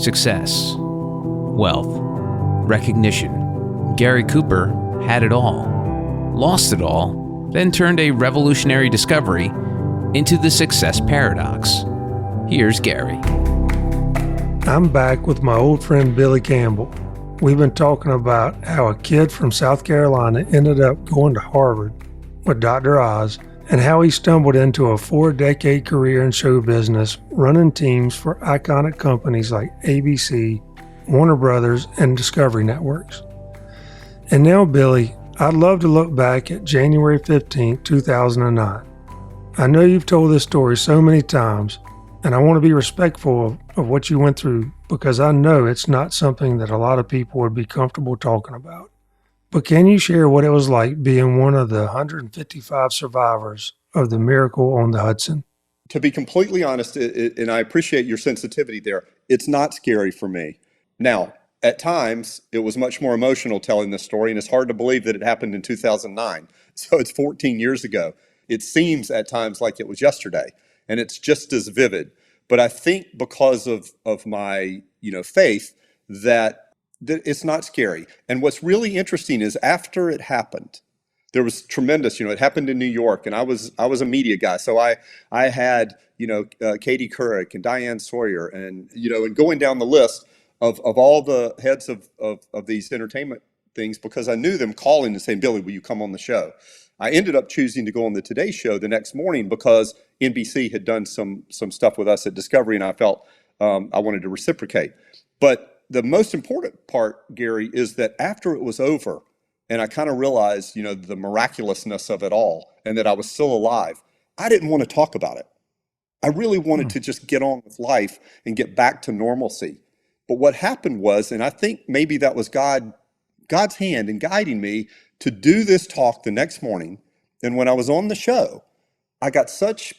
success, wealth, recognition. Gary Cooper had it all, lost it all, then turned a revolutionary discovery into the success paradox. Here's Gary. I'm back with my old friend Billy Campbell. We've been talking about how a kid from South Carolina ended up going to Harvard with Dr. Oz, and how he stumbled into a 4-decade career in show business, running teams for iconic companies like ABC, Warner Brothers, and Discovery Networks. And now, Billy, I'd love to look back at January 15, 2009. I know you've told this story so many times, and I want to be respectful of what you went through, because I know it's not something that a lot of people would be comfortable talking about. But can you share what it was like being one of the 155 survivors of the miracle on the Hudson? To be completely honest, and I appreciate your sensitivity there, it's not scary for me. Now, at times, it was much more emotional telling this story, and it's hard to believe that it happened in 2009. So it's 14 years ago. It seems at times like it was yesterday, and it's just as vivid. But I think because of my faith that it's not scary. And what's really interesting is after it happened, there was tremendous, it happened in New York, and I was a media guy. So I had, Katie Couric and Diane Sawyer and going down the list of all the heads of these entertainment things, because I knew them calling and saying, Billy, will you come on the show? I ended up choosing to go on the Today Show the next morning because NBC had done some stuff with us at Discovery, and I felt I wanted to reciprocate. But the most important part, Gary, is that after it was over, and I kind of realized, the miraculousness of it all, and that I was still alive, I didn't want to talk about it. I really wanted to just get on with life and get back to normalcy. But what happened was, and I think maybe that was God's hand in guiding me to do this talk the next morning. And when I was on the show, I got such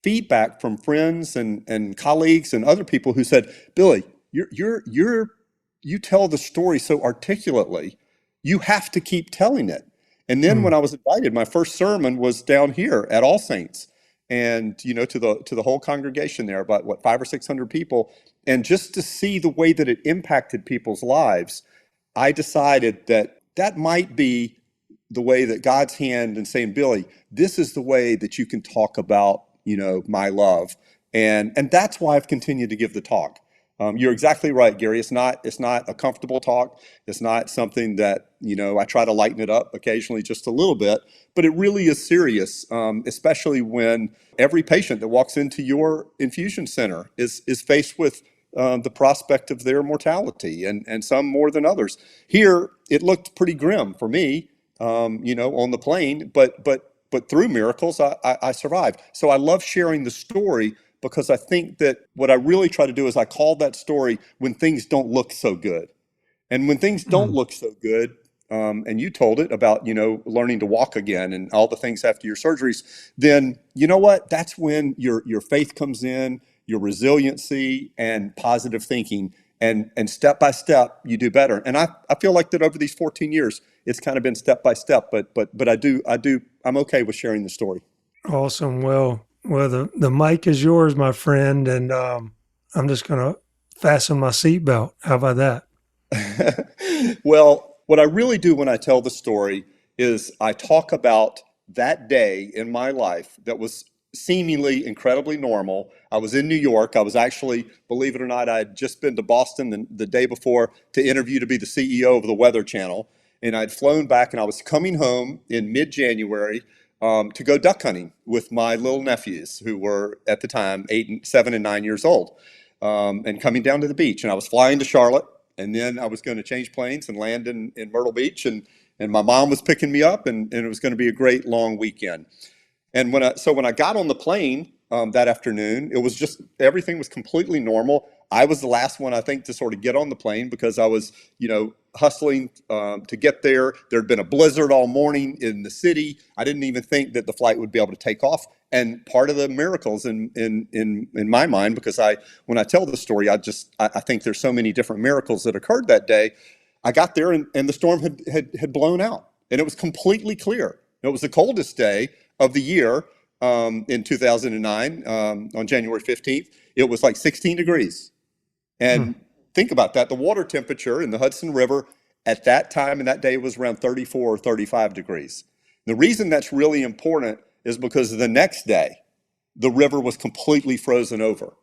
feedback from friends and colleagues and other people who said, Billy, you tell the story so articulately, you have to keep telling it. And then when I was invited, my first sermon was down here at All Saints, and to the whole congregation there, about 500 or 600 people, and just to see the way that it impacted people's lives, I decided that might be the way that God's hand in saying, Billy, this is the way that you can talk about my love, and that's why I've continued to give the talk. You're exactly right, Gary. It's not a comfortable talk. It's not something that, I try to lighten it up occasionally just a little bit, but it really is serious, especially when every patient that walks into your infusion center is faced with the prospect of their mortality, and some more than others. Here, it looked pretty grim for me, on the plane, but through miracles, I survived. So I love sharing the story, because I think that what I really try to do is I call that story when things don't look so good. And when things don't look so good, and you told it about, learning to walk again and all the things after your surgeries, then you know what? That's when your faith comes in, your resiliency and positive thinking, and step by step, you do better. And I feel like that over these 14 years, it's kind of been step by step, but I'm okay with sharing the story. Awesome. Well, the mic is yours, my friend, and I'm just going to fasten my seatbelt. How about that? Well, what I really do when I tell the story is I talk about that day in my life that was seemingly incredibly normal. I was in New York. I was actually, believe it or not, I had just been to Boston the day before to interview to be the CEO of the Weather Channel. And I'd flown back, and I was coming home in mid-January to go duck hunting with my little nephews, who were at the time 7 and 9 years old, and coming down to the beach. And I was flying to Charlotte, and then I was going to change planes and land in Myrtle Beach. And my mom was picking me up, and it was going to be a great long weekend. And when I got on the plane that afternoon, it was just, everything was completely normal. I was the last one, I think, to sort of get on the plane, because I was, hustling to get there. There'd been a blizzard all morning in the city. I didn't even think that the flight would be able to take off. And part of the miracles in my mind, because when I tell the story, I think there's so many different miracles that occurred that day. I got there, and the storm had blown out, and it was completely clear. It was the coldest day of the year in 2009 on January 15th. It was like 16 degrees. And think about that. The water temperature in the Hudson River at that time and that day was around 34 or 35 degrees. The reason that's really important is because the next day, the river was completely frozen over.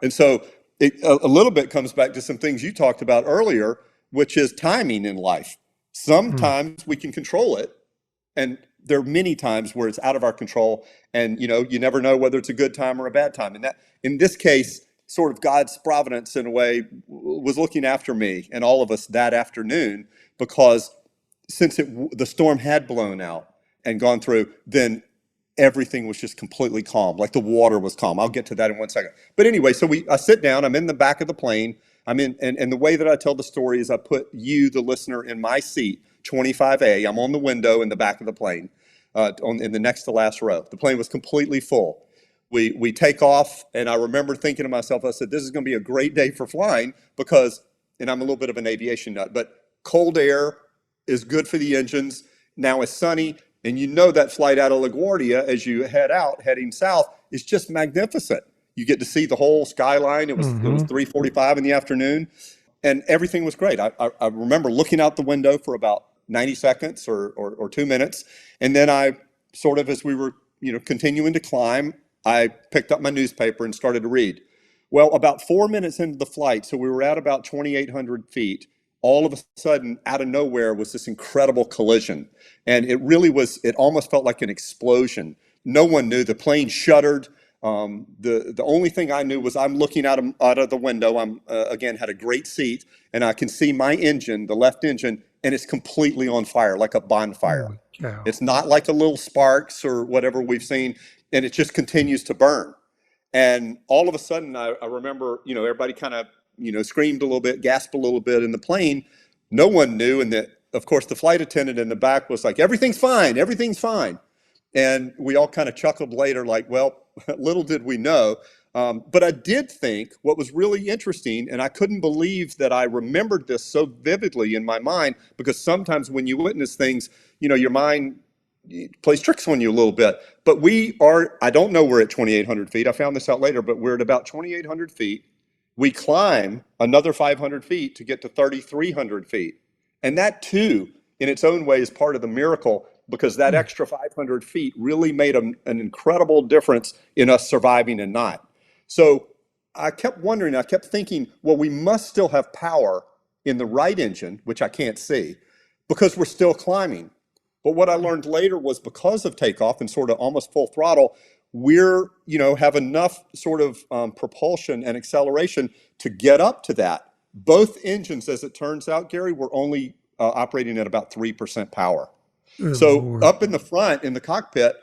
And so a little bit comes back to some things you talked about earlier, which is timing in life. Sometimes we can control it, and there are many times where it's out of our control, and you never know whether it's a good time or a bad time. And that, in this case, sort of God's providence in a way was looking after me and all of us that afternoon, because since the storm had blown out and gone through, then everything was just completely calm, like the water was calm. I'll get to that in 1 second. But anyway, so I sit down, I'm in the back of the plane. I'm in, and the way that I tell the story is I put you, the listener, in my seat, 25A. I'm on the window in the back of the plane, in the next to last row. The plane was completely full. We take off, and I remember thinking to myself, I said, this is going to be a great day for flying because, and I'm a little bit of an aviation nut, but cold air is good for the engines. Now it's sunny. And that flight out of LaGuardia as you head out, heading south, is just magnificent. You get to see the whole skyline. It was 3:45 in the afternoon, and everything was great. I remember looking out the window for about 90 seconds or 2 minutes, and then I sort of, as we were continuing to climb, I picked up my newspaper and started to read. Well, about 4 minutes into the flight, so we were at about 2,800 feet. All of a sudden, out of nowhere, was this incredible collision. And it really was, it almost felt like an explosion. No one knew. The plane shuddered. The only thing I knew was I'm looking out of the window. I'm, again, had a great seat, and I can see my engine, the left engine, and it's completely on fire, like a bonfire. Oh, it's not like a little sparks or whatever we've seen, and it just continues to burn. And all of a sudden, I remember, everybody kind of, screamed a little bit, gasped a little bit in the plane. No one knew. And of course, the flight attendant in the back was like, everything's fine, everything's fine. And we all kind of chuckled later, like, well, little did we know. But I did think what was really interesting, and I couldn't believe that I remembered this so vividly in my mind, because sometimes when you witness things, your mind plays tricks on you a little bit. But I don't know, we're at 2,800 feet. I found this out later, but we're at about 2,800 feet. We climb another 500 feet to get to 3,300 feet. And that, too, in its own way, is part of the miracle, because that extra 500 feet really made an incredible difference in us surviving and not. So I kept wondering, I kept thinking, well, we must still have power in the right engine, which I can't see, because we're still climbing. But what I learned later was, because of takeoff and sort of almost full throttle, have enough sort of propulsion and acceleration to get up to that. Both engines, as it turns out, Gary, were only operating at about 3% power. So Lord. up in the front, in the cockpit,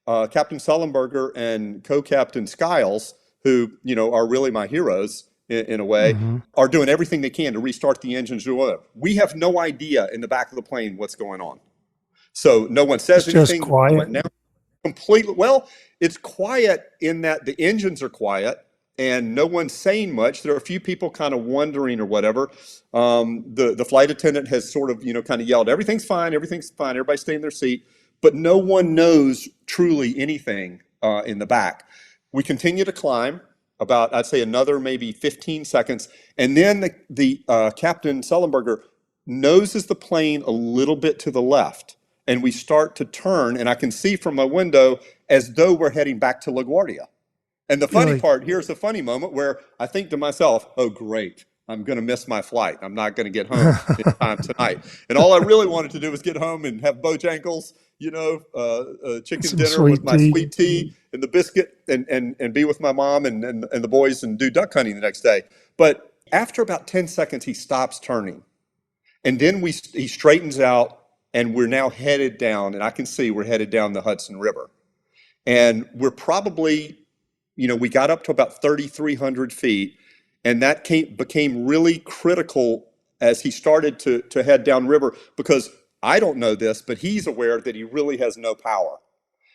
Captain Sullenberger and Co-Captain Skiles, who, are really my heroes in a way, are doing everything they can to restart the engines. We have no idea in the back of the plane what's going on. So no one says It's anything. just quiet. Now, completely. Well, it's quiet in that the engines are quiet and no one's saying much. There are a few people kind of wondering or whatever. The flight attendant has sort of, kind of yelled, everything's fine, everybody stay in their seat. But no one knows truly anything in the back. We continue to climb about, I'd say, another maybe 15 seconds. And then the Captain Sullenberger noses the plane a little bit to the left. And we start to turn, and I can see from my window as though we're heading back to LaGuardia. And the funny part, here's a funny moment where I think to myself, oh, great, I'm going to miss my flight. I'm not going to get home in time tonight. And all I really wanted to do was get home and have Bojangles, chicken Some dinner with my tea. sweet tea and the biscuit, and be with my mom and the boys and do duck hunting the next day. But after about 10 seconds, he stops turning. And then he straightens out. And we're now headed down, and I can see we're headed down the Hudson River. And we're probably, we got up to about 3,300 feet, and that became really critical as he started to head downriver, because I don't know this, but he's aware that he really has no power.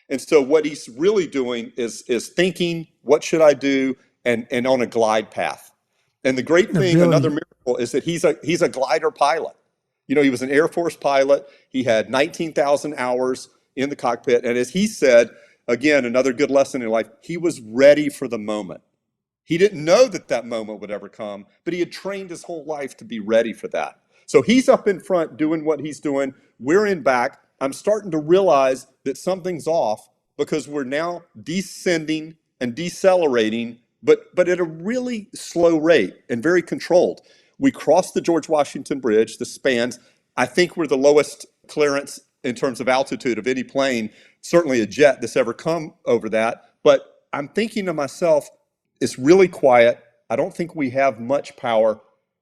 And so what he's really doing is thinking, what should I do, and on a glide path. And the great thing, another miracle, is that he's a glider pilot. He was an Air Force pilot. He had 19,000 hours in the cockpit. And as he said, again, another good lesson in life, he was ready for the moment. He didn't know that that moment would ever come, but he had trained his whole life to be ready for that. So he's up in front doing what he's doing. We're in back. I'm starting to realize that something's off because we're now descending and decelerating, but at a really slow rate and very controlled. We crossed the George Washington Bridge, the spans. I think we're the lowest clearance in terms of altitude of any plane, certainly a jet that's ever come over that. But I'm thinking to myself, it's really quiet. I don't think we have much power,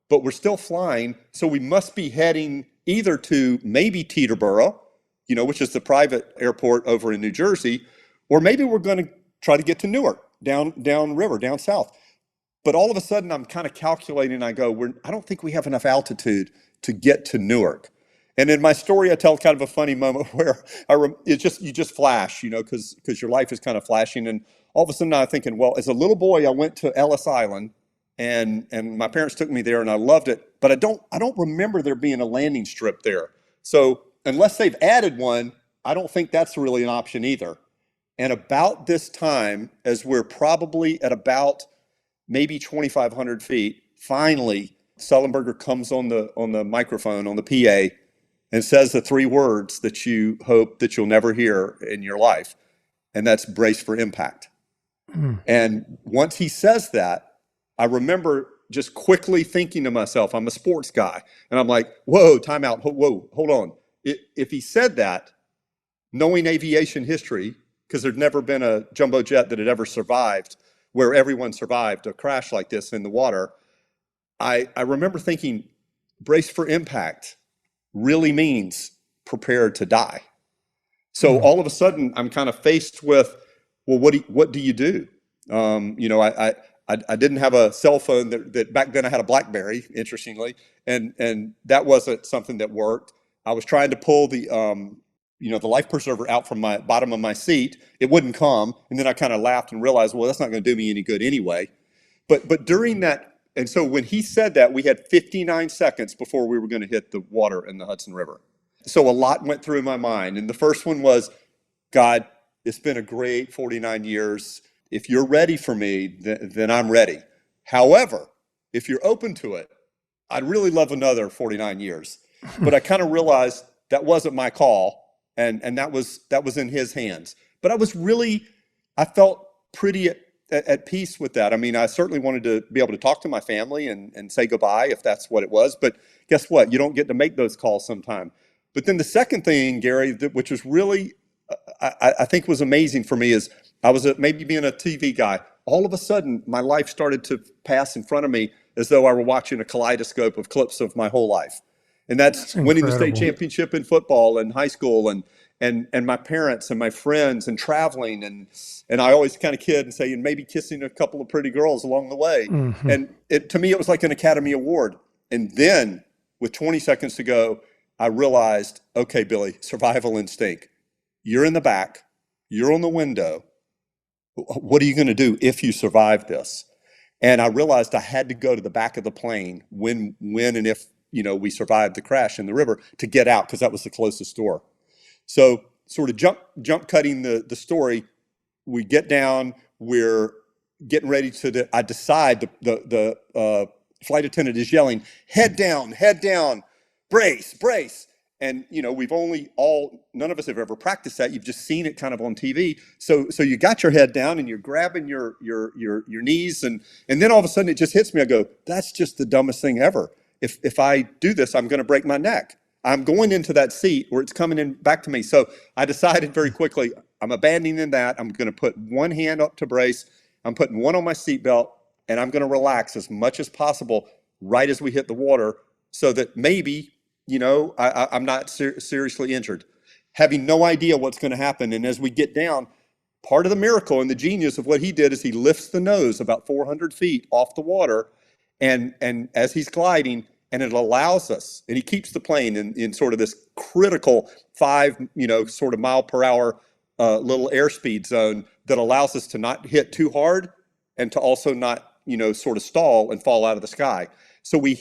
but we're still flying. So we must be heading either to maybe Teterboro, which is the private airport over in New Jersey, or maybe we're going to try to get to Newark, down river, down south. But all of a sudden, I'm kind of calculating. I go, I don't think we have enough altitude to get to Newark. And in my story, I tell kind of a funny moment where you just flash, because your life is kind of flashing. And all of a sudden, I'm thinking, well, as a little boy, I went to Ellis Island, and my parents took me there, and I loved it. But I don't remember there being a landing strip there. So unless they've added one, I don't think that's really an option either. And about this time, as we're probably at about maybe 2,500 feet, finally, Sullenberger comes on the microphone, on the PA, and says the three words that you hope that you'll never hear in your life, and that's brace for impact. And once he says that, I remember just quickly thinking to myself, I'm a sports guy, and I'm like, whoa, time out, whoa, hold on. If he said that, knowing aviation history, because there'd never been a jumbo jet that had ever survived, where everyone survived a crash like this in the water, I remember thinking, brace for impact really means prepare to die. So all of a sudden, I'm kind of faced with, well, what do you do? I didn't have a cell phone that back then I had a BlackBerry, interestingly, and that wasn't something that worked. I was trying to pull the life preserver out from my bottom of my seat. It wouldn't come, and then I kind of laughed and realized, well, that's not going to do me any good anyway. But during that. And so when he said that, we had 59 seconds before we were going to hit the water in the Hudson River. So a lot went through my mind. And the first one was, God, it's been a great 49 years. If you're ready for me, then I'm ready. However, if you're open to it, I'd really love another 49 years. But I kind of realized that wasn't my call, and that was in his hands. But I felt pretty at peace with that. I mean, I certainly wanted to be able to talk to my family and say goodbye if that's what it was. But guess what? You don't get to make those calls sometime. But then the second thing, Gary, which was really, I think was amazing for me, is I was maybe being a TV guy. All of a sudden, my life started to pass in front of me as though I were watching a kaleidoscope of clips of my whole life. And that's winning the state championship in football and high school, and my parents and my friends and traveling, and I always kind of kid and say, and maybe kissing a couple of pretty girls along the way. Mm-hmm. And to me, it was like an Academy Award. And then with 20 seconds to go, I realized, okay, Billy, survival instinct. You're in the back, you're on the window. What are you going to do if you survive this? And I realized I had to go to the back of the plane when and if we survived the crash in the river to get out, because that was the closest door. So sort of jump cutting the story, we get down, we're getting ready I decide the flight attendant is yelling, head down, brace. And, none of us have ever practiced that. You've just seen it kind of on TV. So you got your head down and you're grabbing your knees. And then all of a sudden it just hits me. I go, that's just the dumbest thing ever. If I do this, I'm going to break my neck. I'm going into that seat where it's coming in back to me. So I decided very quickly, I'm abandoning that. I'm going to put one hand up to brace. I'm putting one on my seatbelt, and I'm going to relax as much as possible right as we hit the water so that maybe, I'm not seriously injured. Having no idea what's going to happen. And as we get down, part of the miracle and the genius of what he did is he lifts the nose about 400 feet off the water. And as he's gliding, and it allows us, and he keeps the plane in sort of this critical 5, sort of mile per hour little airspeed zone that allows us to not hit too hard and to also not, sort of stall and fall out of the sky. So we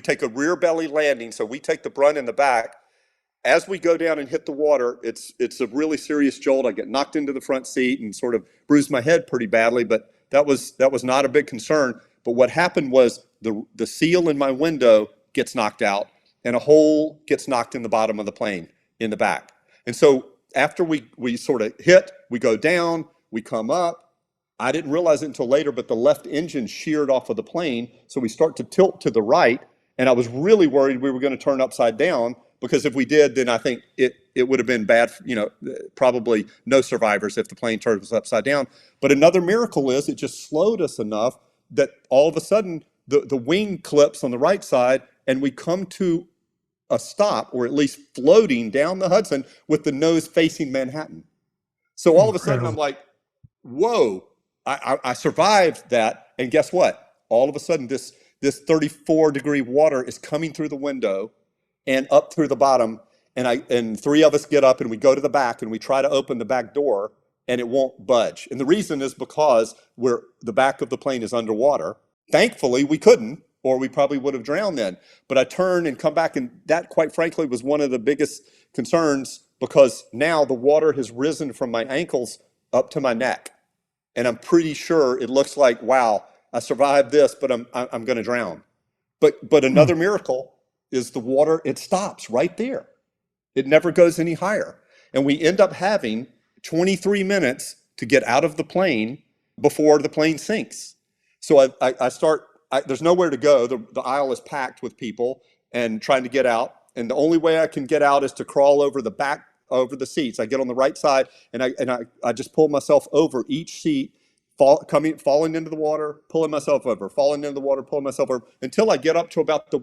take a rear belly landing. So we take the brunt in the back. As we go down and hit the water, it's a really serious jolt. I get knocked into the front seat and sort of bruise my head pretty badly, but that was not a big concern. But what happened was the seal in my window gets knocked out, and a hole gets knocked in the bottom of the plane in the back. And so after we sort of hit, we go down, we come up. I didn't realize it until later, but the left engine sheared off of the plane, so we start to tilt to the right. And I was really worried we were going to turn upside down, because if we did, then I think it would have been bad, probably no survivors if the plane turns upside down. But another miracle is it just slowed us enough that all of a sudden the wing clips on the right side, and we come to a stop, or at least floating down the Hudson with the nose facing Manhattan. So all of a sudden I'm like, whoa, I survived that. And guess what? All of a sudden this 34-degree water is coming through the window and up through the bottom. And three of us get up and we go to the back and we try to open the back door, and it won't budge. And the reason is because the back of the plane is underwater. Thankfully, we couldn't, or we probably would have drowned then. But I turn and come back, and that, quite frankly, was one of the biggest concerns, because now the water has risen from my ankles up to my neck. And I'm pretty sure it looks like, wow, I survived this, but I'm going to drown. But another miracle is the water, it stops right there. It never goes any higher. And we end up having 23 minutes to get out of the plane before the plane sinks. So there's nowhere to go. The aisle is packed with people and trying to get out. And the only way I can get out is to crawl over the seats. I get on the right side, and I just pull myself over each seat, falling into the water, pulling myself over, falling into the water, pulling myself over, until I get up to about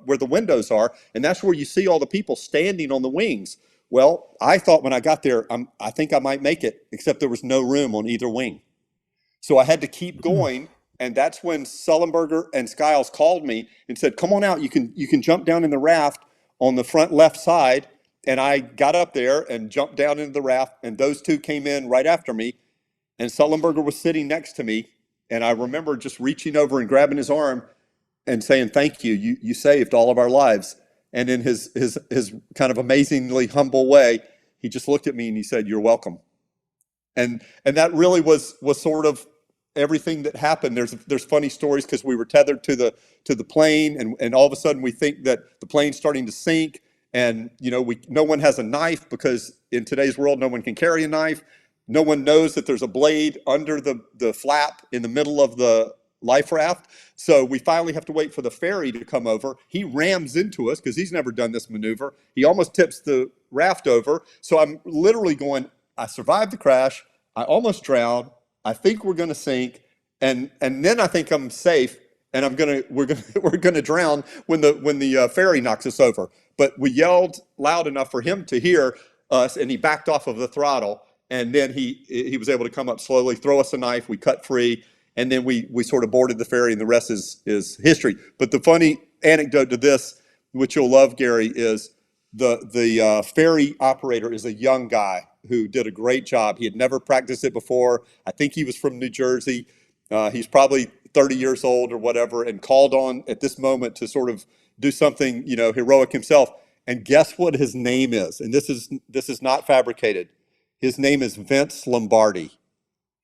where the windows are. And that's where you see all the people standing on the wings. Well, I thought when I got there, I think I might make it, except there was no room on either wing. So I had to keep going. And that's when Sullenberger and Skiles called me and said, come on out, you can jump down in the raft on the front left side. And I got up there and jumped down into the raft, and those two came in right after me. And Sullenberger was sitting next to me. And I remember just reaching over and grabbing his arm and saying, thank you, you saved all of our lives. And in his kind of amazingly humble way, he just looked at me and he said, you're welcome. And that really was sort of everything that happened. There's funny stories, because we were tethered to the plane, and all of a sudden we think that the plane's starting to sink, and no one has a knife, because in today's world no one can carry a knife. No one knows that there's a blade under the flap in the middle of the life raft. So we finally have to wait for the ferry to come over. He rams into us because he's never done this maneuver. He almost tips the raft over. So I'm literally going, I survived the crash. I almost drowned. I think we're going to sink, and then I think I'm safe, and we're gonna drown when the ferry knocks us over. But we yelled loud enough for him to hear us, and he backed off of the throttle, and then he was able to come up slowly, throw us a knife. We cut free, and then we sort of boarded the ferry, and the rest is history. But the funny anecdote to this, which you'll love, Gary, is the ferry operator is a young guy who did a great job. He had never practiced it before. I think he was from New Jersey. He's probably 30 years old or whatever, and called on at this moment to sort of do something, heroic himself. And guess what his name is? And this is not fabricated. His name is Vince Lombardi.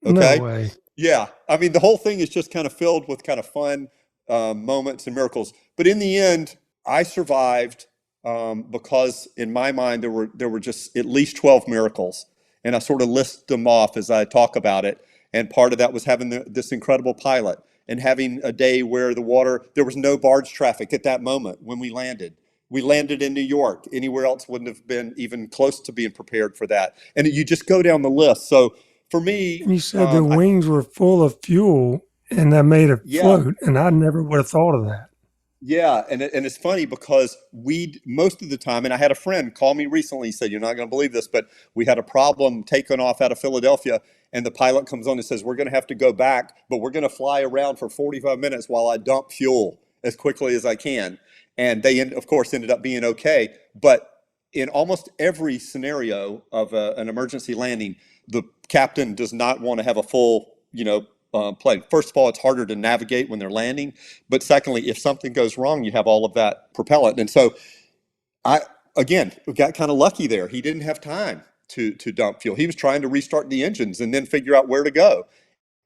Okay? No way. Yeah. I mean, the whole thing is just kind of filled with kind of fun moments and miracles. But in the end, I survived because in my mind there were just at least 12 miracles, and I sort of list them off as I talk about it. And part of that was having this incredible pilot, and having a day where there was no barge traffic at that moment when we landed. We landed in New York. Anywhere else wouldn't have been even close to being prepared for that. And you just go down the list. So for me, And you said the wings were full of fuel, and that made it float, and I never would have thought of that. Yeah, and it's funny because most of the time, and I had a friend call me recently, he said, you're not going to believe this, but we had a problem taking off out of Philadelphia, and the pilot comes on and says, we're going to have to go back, but we're going to fly around for 45 minutes while I dump fuel as quickly as I can. And they, of course, ended up being okay. But in almost every scenario of an emergency landing, the captain does not want to have a full, plane. First of all, it's harder to navigate when they're landing. But secondly, if something goes wrong, you have all of that propellant. And so we got kind of lucky there. He didn't have time to dump fuel. He was trying to restart the engines and then figure out where to go.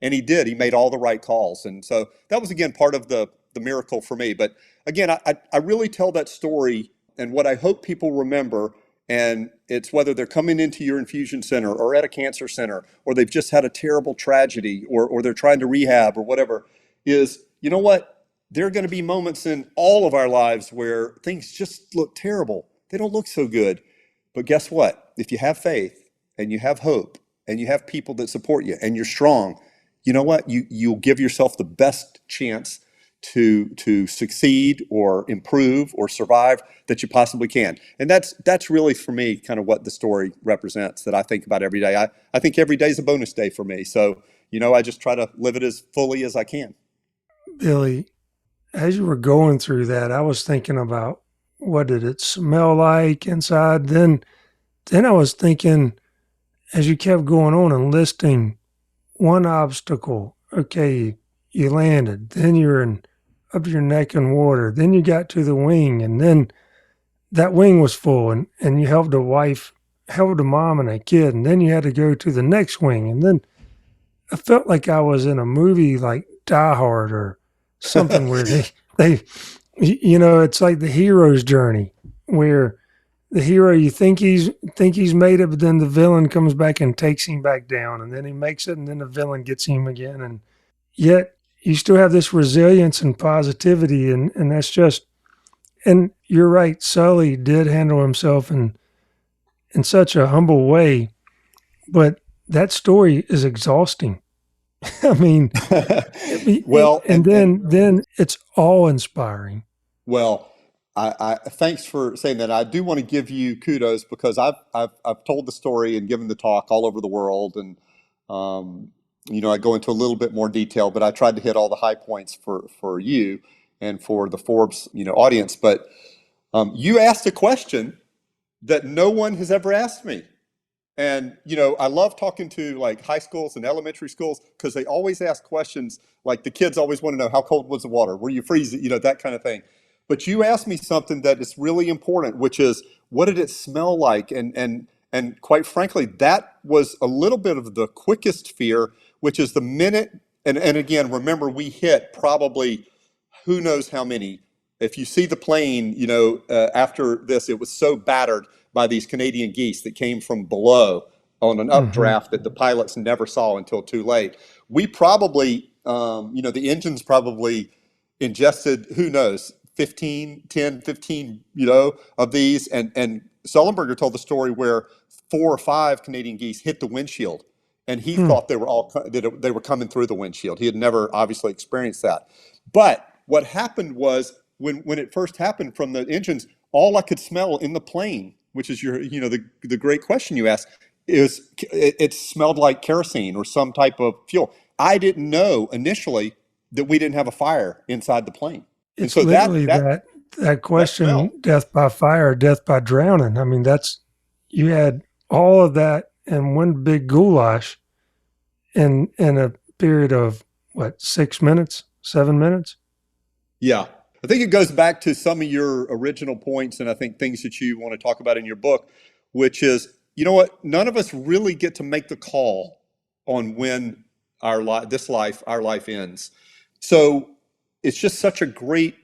And he did. He made all the right calls. And so that was, again, part of the miracle for me. But again, I really tell that story, and what I hope people remember, and it's whether they're coming into your infusion center or at a cancer center, or they've just had a terrible tragedy, or they're trying to rehab or whatever, is, you know what? There are going to be moments in all of our lives where things just look terrible. They don't look so good. But guess what? If you have faith and you have hope and you have people that support you and you're strong, you know what? You'll give yourself the best chance to succeed or improve or survive that you possibly can. And that's really, for me, kind of what the story represents, that I think about every day. I think every day is a bonus day for me. So, I just try to live it as fully as I can. Billy, as you were going through that, I was thinking about, what did it smell like inside? Then I was thinking, as you kept going on and listing one obstacle, okay, you landed, then you're up to your neck in water, then you got to the wing, and then that wing was full, and you helped a mom and a kid, and then you had to go to the next wing, and then I felt like I was in a movie like Die Hard or something where they it's like the hero's journey, where the hero, you think he's made it, but then the villain comes back and takes him back down, and then he makes it, and then the villain gets him again, and yet you still have this resilience and positivity, and that's just, and you're right, Sully did handle himself in such a humble way, but that story is exhausting. I mean, Well, and then it's awe inspiring. well, I thanks for saying that. I do want to give you kudos, because I've told the story and given the talk all over the world, and I go into a little bit more detail, but I tried to hit all the high points for you and for the Forbes audience. But you asked a question that no one has ever asked me. And, I love talking to like high schools and elementary schools, because they always ask questions like, the kids always want to know, how cold was the water? Were you freezing? That kind of thing. But you asked me something that is really important, which is, what did it smell like? And quite frankly, that was a little bit of the quickest fear, which is the minute, and again, remember, we hit probably who knows how many. If you see the plane, after this, it was so battered by these Canadian geese that came from below on an updraft that the pilots never saw until too late. We probably, the engines probably ingested, who knows, 15 of these. And Sullenberger told the story where 4 or 5 Canadian geese hit the windshield, and he thought they were coming through the windshield. He had never obviously experienced that. But what happened was, when it first happened from the engines, all I could smell in the plane, which is the great question you asked, is it smelled like kerosene or some type of fuel. I didn't know initially that we didn't have a fire inside the plane. And It's so literally that that smell. question, death by fire, death by drowning. I mean, you had all of that in one big goulash in a period of what, 6 minutes, 7 minutes? Yeah. I think it goes back to some of your original points, and I think things that you want to talk about in your book, which is, you know what? None of us really get to make the call on when our life ends. So it's just such a great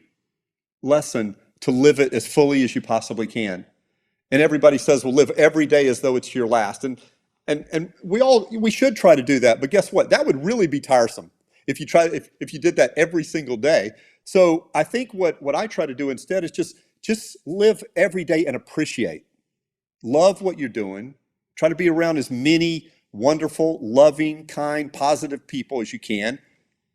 lesson to live it as fully as you possibly can. And everybody says, well, live every day as though it's your last. And we should try to do that. But guess what? That would really be tiresome if you did that every single day. So I think what I try to do instead is just live every day and appreciate. Love what you're doing. Try to be around as many wonderful, loving, kind, positive people as you can.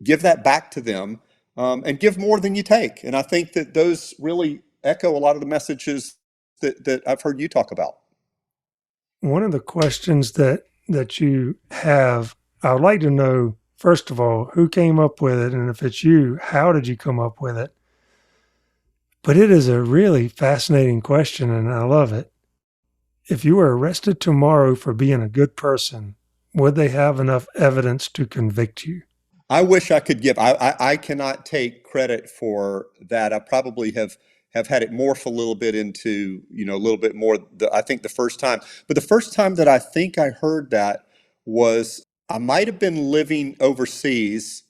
Give that back to them, and give more than you take. And I think that those really echo a lot of the messages that I've heard you talk about. One of the questions that you have, I would like to know, first of all, who came up with it, and if it's you, how did you come up with it? But it is a really fascinating question, and I love it. If you were arrested tomorrow for being a good person, would they have enough evidence to convict you? I wish I could give. I cannot take credit for that. I probably have had it morph a little bit into, a little bit more, I think the first time. But the first time that I think I heard that was I might have been living overseas.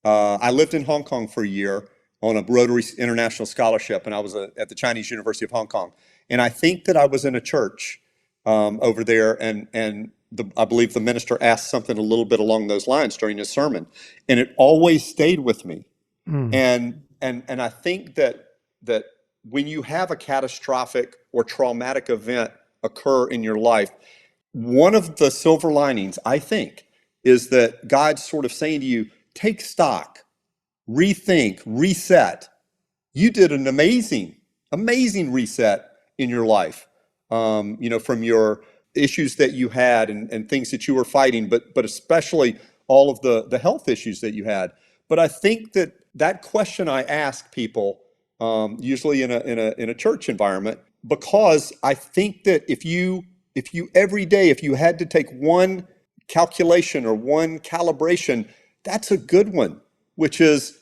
I lived in Hong Kong for a year on a Rotary International Scholarship, and I was at the Chinese University of Hong Kong. And I think that I was in a church over there, and I believe the minister asked something a little bit along those lines during his sermon, and it always stayed with me. Mm. And I think that when you have a catastrophic or traumatic event occur in your life, one of the silver linings, I think, is that God's sort of saying to you, take stock, rethink, reset. You did an amazing, amazing reset in your life, from your issues that you had and things that you were fighting, but especially all of the health issues that you had. But I think that question I ask people, usually in a church environment, because I think that if you every day, if you had to take one calculation or one calibration, that's a good one, which is,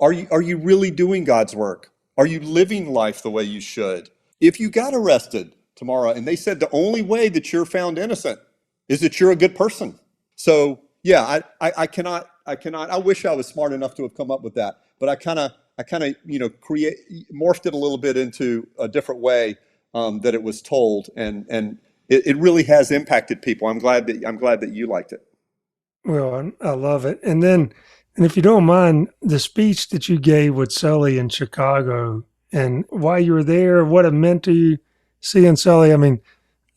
are you really doing God's work? Are you living life the way you should? If you got arrested tomorrow and they said the only way that you're found innocent is that you're a good person. So yeah, I cannot, I wish I was smart enough to have come up with that, but I kind of, morphed it a little bit into a different way that it was told. And it really has impacted people. I'm glad that you liked it. Well, I love it. And if you don't mind, the speech that you gave with Sully in Chicago and why you were there, what it meant to you seeing Sully. I mean,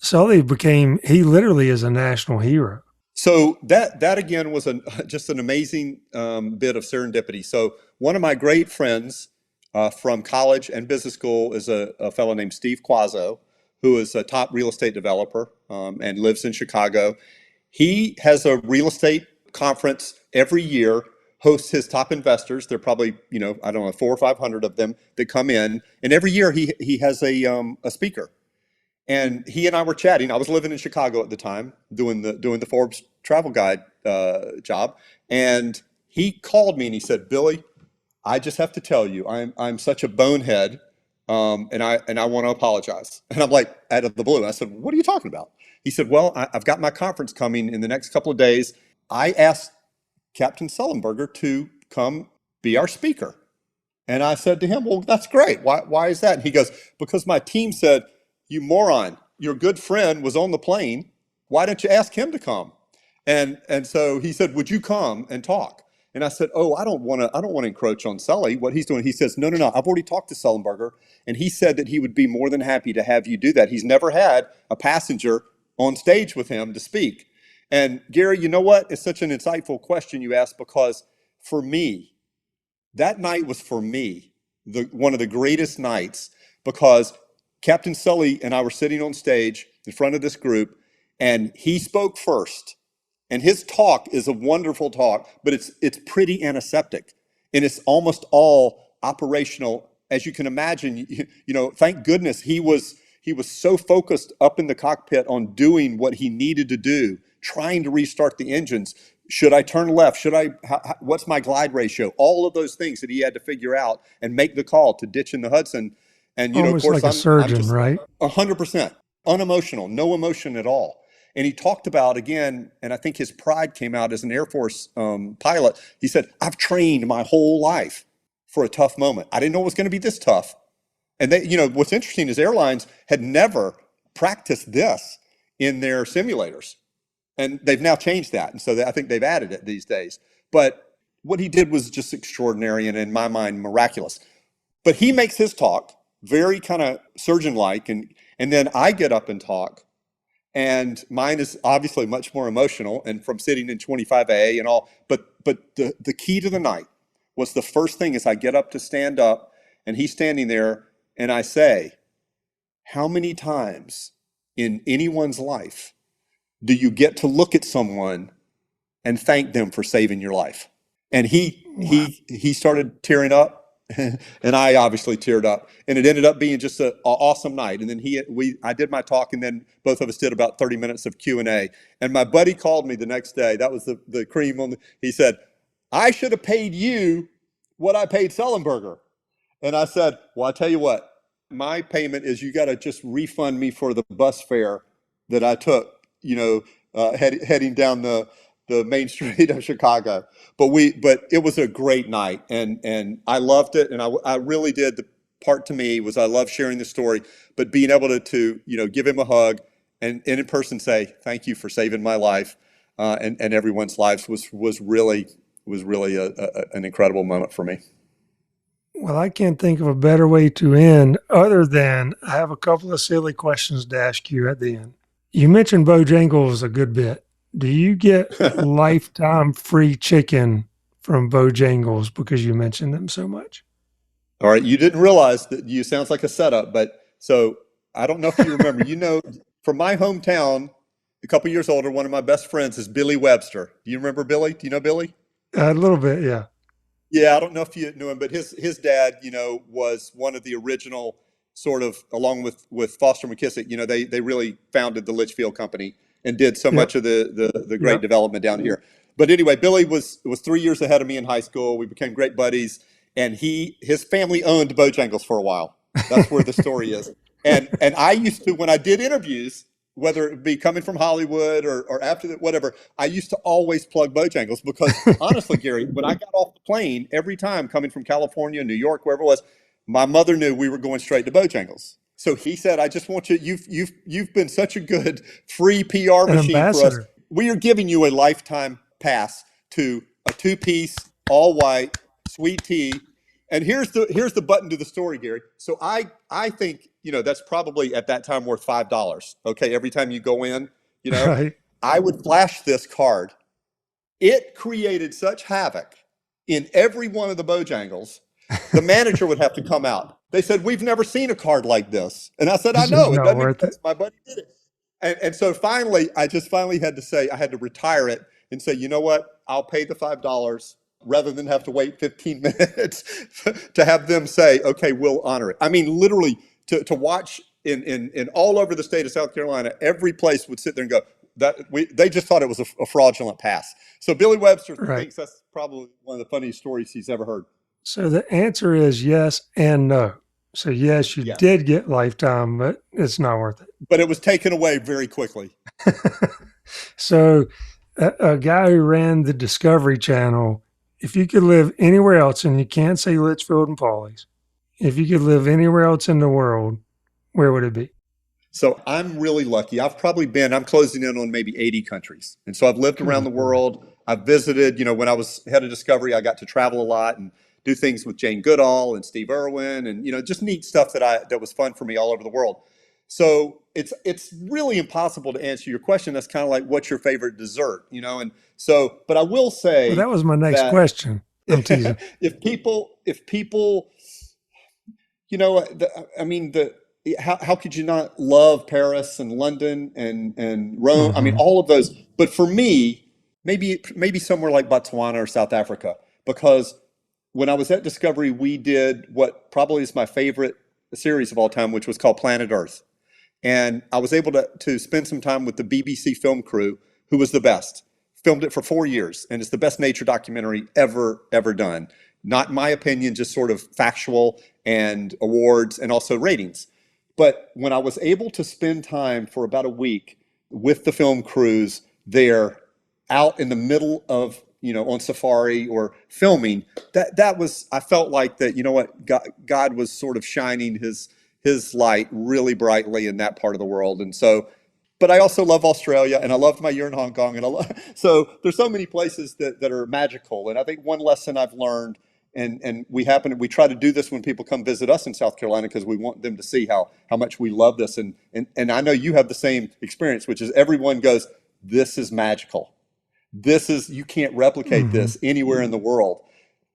he literally is a national hero. So that again was just an amazing bit of serendipity. So one of my great friends from college and business school is a fellow named Steve Quazzo, who is a top real estate developer and lives in Chicago. He has a real estate conference every year, hosts his top investors. There are probably, I don't know, 400 or 500 of them that come in. And every year he has a speaker. And he and I were chatting. I was living in Chicago at the time, doing the Forbes travel guide job. And he called me and he said, "Billy, I just have to tell you, I'm such a bonehead, and I want to apologize." And I'm like, out of the blue, I said, "What are you talking about?" He said, "Well, I've got my conference coming in the next couple of days. I asked Captain Sullenberger to come be our speaker." And I said to him, "Well, that's great. Why is that?" And he goes, "Because my team said, 'You moron, your good friend was on the plane. Why don't you ask him to come?'" And so he said, "Would you come and talk?" And I said, "Oh, I don't want to encroach on Sully, what he's doing." He says, No. I've already talked to Sullenberger, and he said that he would be more than happy to have you do that. He's never had a passenger on stage with him to speak." And Gary, you know what? It's such an insightful question you asked, because for me, that night was for me one of the greatest nights, because Captain Sully and I were sitting on stage in front of this group, and he spoke first. And his talk is a wonderful talk, but it's pretty antiseptic, and it's almost all operational, as you can imagine. Thank goodness he was so focused up in the cockpit on doing what he needed to do, trying to restart the engines. Should I turn left? What's my glide ratio? All of those things that he had to figure out and make the call to ditch in the Hudson. And Almost of course, like a surgeon, I'm just right? 100% unemotional, no emotion at all. And he talked about, again, and I think his pride came out as an Air Force pilot. He said, "I've trained my whole life for a tough moment. I didn't know it was going to be this tough." And what's interesting is airlines had never practiced this in their simulators, and they've now changed that. And so I think they've added it these days. But what he did was just extraordinary, and in my mind, miraculous. But he makes his talk very kind of surgeon-like, and then I get up and talk. And mine is obviously much more emotional, and from sitting in 25A and all. But the key to the night was, the first thing is I get up to stand up, and he's standing there, and I say, "How many times in anyone's life do you get to look at someone and thank them for saving your life?" And he started tearing up. And I obviously teared up, and it ended up being just an awesome night. And then I did my talk, and then both of us did about 30 minutes of Q&A. And my buddy called me the next day. That was the cream on he said, "I should have paid you what I paid Sullenberger." And I said, "Well, I'll tell you what, my payment is, you got to just refund me for the bus fare that I took, heading down the the main street of Chicago. But it was a great night, and I loved it, and I really did. The part to me was I love sharing the story, but being able to give him a hug and in person say thank you for saving my life, and everyone's lives was really an incredible moment for me. Well, I can't think of a better way to end other than I have a couple of silly questions to ask you at the end. You mentioned Bojangles a good bit. Do you get lifetime free chicken from Bojangles because you mentioned them so much? All right, you didn't realize that you sounds like a setup, but so I don't know if you remember. From my hometown, a couple years older, one of my best friends is Billy Webster. Do you remember Billy? Do you know Billy? A little bit, yeah. Yeah, I don't know if you knew him, but his dad, was one of the original sort of, along with Foster McKissick. They really founded the Litchfield Company and did so much of the great development down here. But anyway, Billy was 3 years ahead of me in high school. We became great buddies, and his family owned Bojangles for a while. That's where the story is. And I used to, when I did interviews, whether it be coming from Hollywood or after that, whatever, I used to always plug Bojangles because honestly, Gary, when I got off the plane, every time coming from California, New York, wherever it was, my mother knew we were going straight to Bojangles. So he said, I just want you, you've been such a good free PR machine for us. We are giving you a lifetime pass to a 2-piece, all white, sweet tea. And here's the button to the story, Gary. So I think, that's probably at that time worth $5. Okay. Every time you go in, Right. I would flash this card. It created such havoc in every one of the Bojangles. The manager would have to come out. They said, we've never seen a card like this. And I said, I know, it doesn't make sense. My buddy did it. And so finally, I had to say, I had to retire it and say, you know what? I'll pay the $5 rather than have to wait 15 minutes to have them say, okay, we'll honor it. I mean, literally to watch in all over the state of South Carolina, every place would sit there and go, they just thought it was a fraudulent pass. So Billy Webster thinks that's probably one of the funniest stories he's ever heard. So the answer is yes and no. So yes, you did get lifetime, but it's not worth it. But it was taken away very quickly. So a guy who ran the Discovery Channel, if you could live anywhere else, and you can't say Litchfield and Pawleys, if you could live anywhere else in the world, where would it be? So I'm really lucky. I'm closing in on maybe 80 countries. And so I've lived around the world. I've visited, when I was head of Discovery, I got to travel a lot and do things with Jane Goodall and Steve Irwin and, just neat stuff that was fun for me all over the world. So it's really impossible to answer your question. That's kind of like, what's your favorite dessert, and so, but I will say. Well, that was my next question. I'm teasing. If people, how could you not love Paris and London and Rome? I mean, all of those. But for me, maybe somewhere like Botswana or South Africa, because when I was at Discovery, we did what probably is my favorite series of all time, which was called Planet Earth. And I was able to spend some time with the BBC film crew, who was the best. Filmed it for 4 years, and it's the best nature documentary ever done. Not in my opinion, just sort of factual and awards and also ratings. But when I was able to spend time for about a week with the film crews there out in the middle of, on safari or filming, that was, I felt like that, God was sort of shining his light really brightly in that part of the world. And so, but I also love Australia, and I loved my year in Hong Kong. So there's so many places that are magical. And I think one lesson I've learned, and we try to do this when people come visit us in South Carolina, because we want them to see how much we love this. And I know you have the same experience, which is everyone goes, this is magical. You can't replicate this anywhere in the world.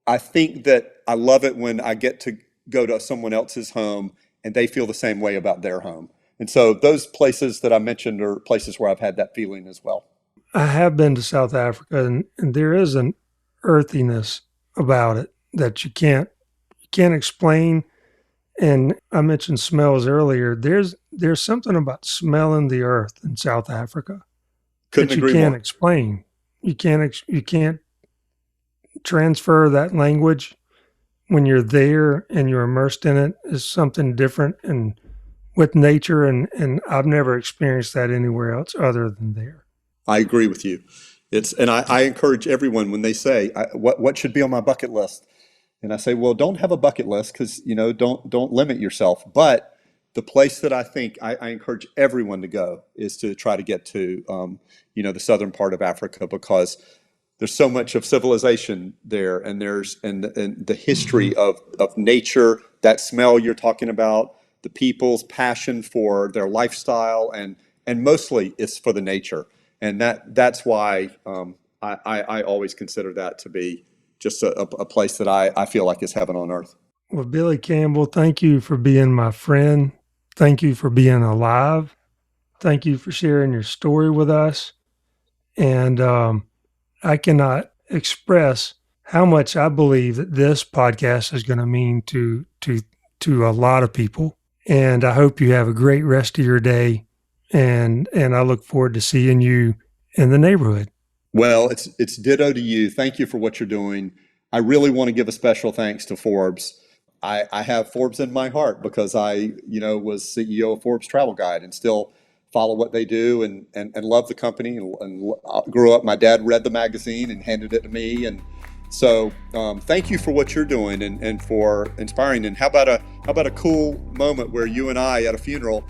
I think that I love it when I get to go to someone else's home and they feel the same way about their home. And so those places that I mentioned are places where I've had that feeling as well. I have been to South Africa, and there is an earthiness about it that you can't explain. And I mentioned smells earlier. There's something about smelling the earth in South Africa that you can't explain. You can't transfer that language. When you're there and you're immersed in it, is something different and with nature, and I've never experienced that anywhere else other than there. I agree with you. And I encourage everyone when they say, what should be on my bucket list? And I say, well, don't have a bucket list because, don't limit yourself. But the place that I think I encourage everyone to go is to try to get to, the southern part of Africa, because there's so much of civilization there, and the history of nature, that smell you're talking about, the people's passion for their lifestyle, and mostly it's for the nature. And that's why I always consider that to be just a place that I feel like is heaven on earth. Well, Billy Campbell, thank you for being my friend. Thank you for being alive. Thank you for sharing your story with us. And I cannot express how much I believe that this podcast is going to mean to a lot of people. And I hope you have a great rest of your day. And I look forward to seeing you in the neighborhood. Well, it's ditto to you. Thank you for what you're doing. I really want to give a special thanks to Forbes. I have Forbes in my heart because I, was CEO of Forbes Travel Guide and still follow what they do and love the company and grew up. My dad read the magazine and handed it to me. And so thank you for what you're doing and for inspiring. And how about a cool moment where you and I at a funeral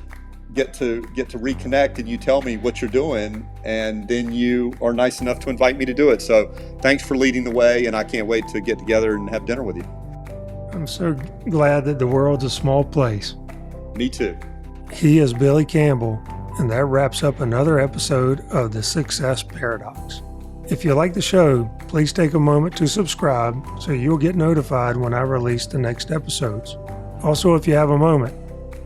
get to reconnect and you tell me what you're doing, and then you are nice enough to invite me to do it. So thanks for leading the way, and I can't wait to get together and have dinner with you. I'm so glad that the world's a small place. Me too. He is Billy Campbell, and that wraps up another episode of The Success Paradox. If you like the show, please take a moment to subscribe so you'll get notified when I release the next episodes. Also, if you have a moment,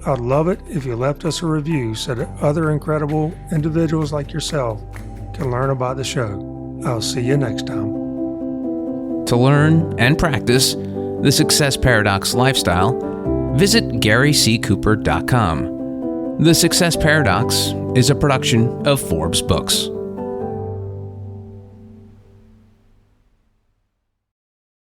I'd love it if you left us a review so that other incredible individuals like yourself can learn about the show. I'll see you next time. To learn and practice the Success Paradox lifestyle, visit GaryCCooper.com. The Success Paradox is a production of Forbes Books.